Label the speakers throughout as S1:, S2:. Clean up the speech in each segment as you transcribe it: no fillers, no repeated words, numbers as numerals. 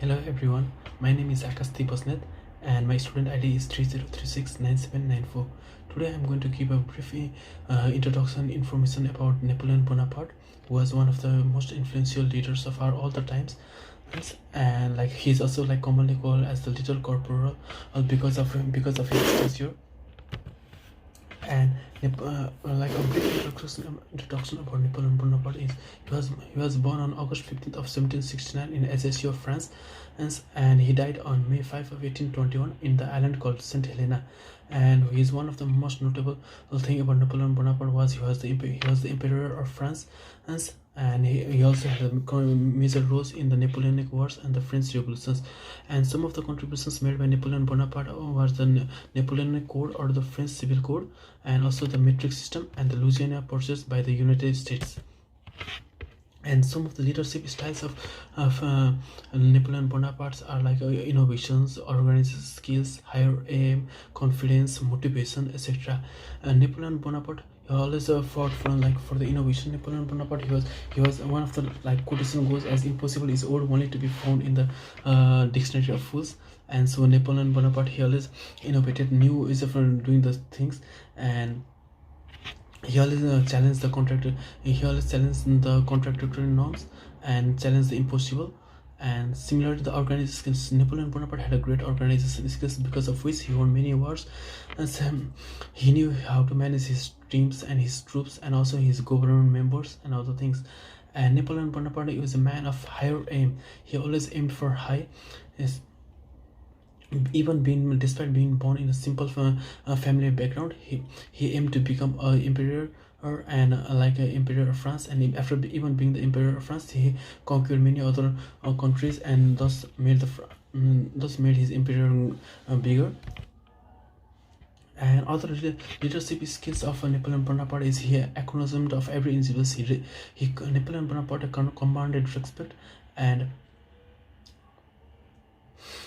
S1: Hello everyone, my name is Akasti Bosnet and my student ID is 30369794. Today I am going to give a brief introduction information about Napoleon Bonaparte, who was one of the most influential leaders of our all the times. And like he's also like commonly called as the little corporal because of his stature. And like a brief introduction about Napoleon Bonaparte is he was born on August 15th of 1769 in Alsace, France, and he died on May 5 of 1821 in the island called Saint Helena. And he is one of the most notable thing about Napoleon Bonaparte was he was the emperor of France, and he also had a major roles in the Napoleonic Wars and the French Revolutions. And some of the contributions made by Napoleon Bonaparte was the Napoleonic Code or the French Civil Code, and also the metric system and the Louisiana Purchase by the United States. And some of the leadership styles of Napoleon Bonaparte are like innovations, organization skills, higher aim, confidence, motivation, etc. Napoleon Bonaparte always fought for the innovation. Napoleon Bonaparte he was one of the quotation goes as impossible is old only to be found in the dictionary of fools. And so Napoleon Bonaparte he always innovated new ways of doing the things, and he always challenged the contractor. He always challenged the contradictory norms and challenged the impossible. And similar to the organization skills, Napoleon Bonaparte had a great organization skills because of which he won many wars. And he knew how to manage his teams and his troops and also his government members and other things. And Napoleon Bonaparte was a man of higher aim. He always aimed for high. Yes. Despite being born in a simple family background, he aimed to become an emperor and like an emperor of France. And after even being the emperor of France, he conquered many other countries and thus made his empire bigger. And other leadership skills of Napoleon Bonaparte is he acknowledged of every injustice. Napoleon Bonaparte commanded respect,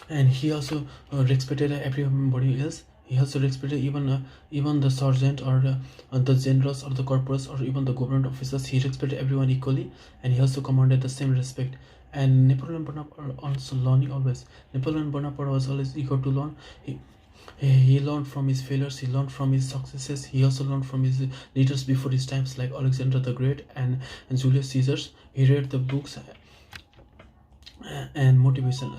S1: and he also respected everybody else. He also respected even the sergeant or the generals or the corporals or even the government officers. He respected everyone equally, and he also commanded the same respect. And Napoleon Bonaparte also learning always. Napoleon Bonaparte was always eager to learn. He learned from his failures, he learned from his successes, he also learned from his leaders before his times like Alexander the Great and Julius Caesars. He read the books and motivation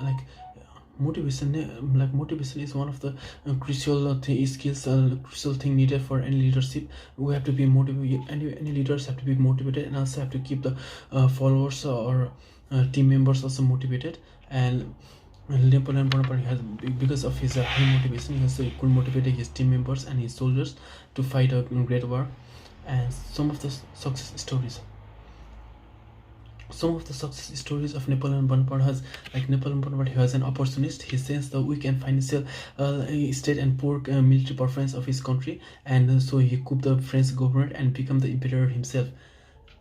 S1: is one of the crucial skills, crucial thing needed for any leadership. We have to be motivated. Any leaders have to be motivated and also have to keep the followers or team members also motivated. And Napoleon Bonaparte has, because of his high motivation, he also could motivate his team members and his soldiers to fight a great war. And some of the success stories. Some of the success stories of Napoleon Bonaparte has, like Napoleon Bonaparte, he was an opportunist. He sensed the weak and financial state and poor military performance of his country, and so he couped the French government and became the emperor himself.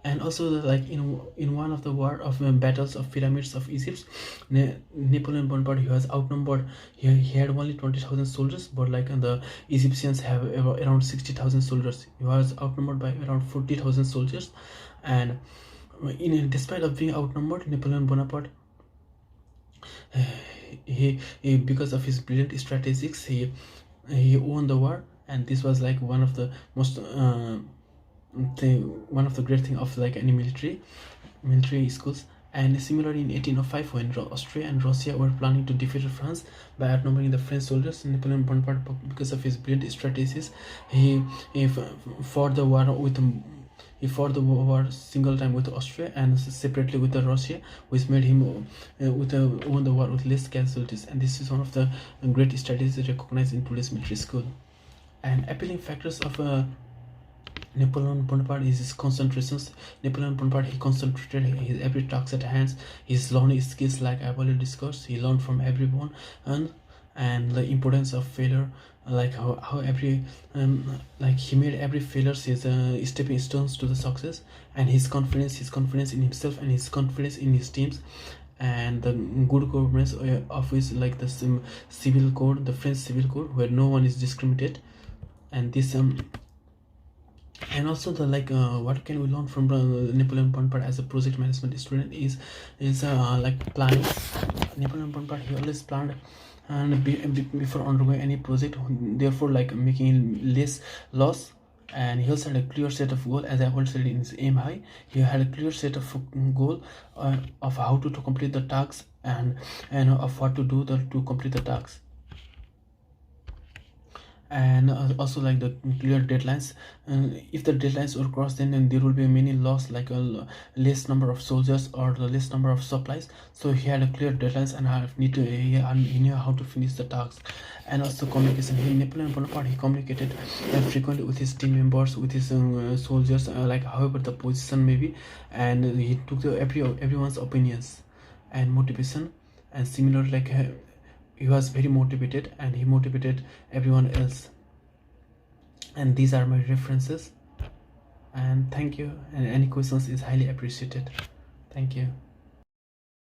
S1: And also like in one of the war of battles of pyramids of Egypt, Napoleon Bonaparte he was outnumbered. He had only 20,000 soldiers, but like the Egyptians have around 60,000 soldiers. He was outnumbered by around 40,000 soldiers. And despite of being outnumbered, Napoleon Bonaparte he because of his brilliant strategies he won the war. And this was like one of the most one of the great thing of like any military schools. And similarly in 1805, when Austria and Russia were planning to defeat France by outnumbering the French soldiers, Napoleon Bonaparte, because of his brilliant strategies, he fought the war single time with Austria and separately with Russia, which made him won the war with less casualties. And this is one of the great strategies recognized in today's military school. And appealing factors of Napoleon Bonaparte is his concentrations. Napoleon Bonaparte he concentrated his every task at hand. His learning skills, like I already discussed, he learned from everyone, and the importance of failure, like how every like he made every failure his stepping stones to the success. And his confidence in himself and his confidence in his teams, and the good governance of his like the civil code, the French civil code, where no one is discriminated. And this And also the what can we learn from Napoleon Bonaparte as a project management student is like planning. Napoleon Bonaparte, he always planned and before undergoing any project, therefore like making less loss. And he also had a clear set of goal, as I already said in his aim high. He had a clear set of goal of how to complete the tasks, and of what to do to complete the tasks. And also like the clear deadlines. If the deadlines were crossed, then there will be many loss, like a less number of soldiers or the less number of supplies. So he had a clear deadlines, and he knew how to finish the tasks. And also communication. Napoleon Bonaparte, he communicated frequently with his team members, with his soldiers, like however the position may be. And he took everyone's opinions and motivation. And similar, like he was very motivated, and he motivated everyone else. And these are my references. And thank you, and any questions is highly appreciated. Thank you.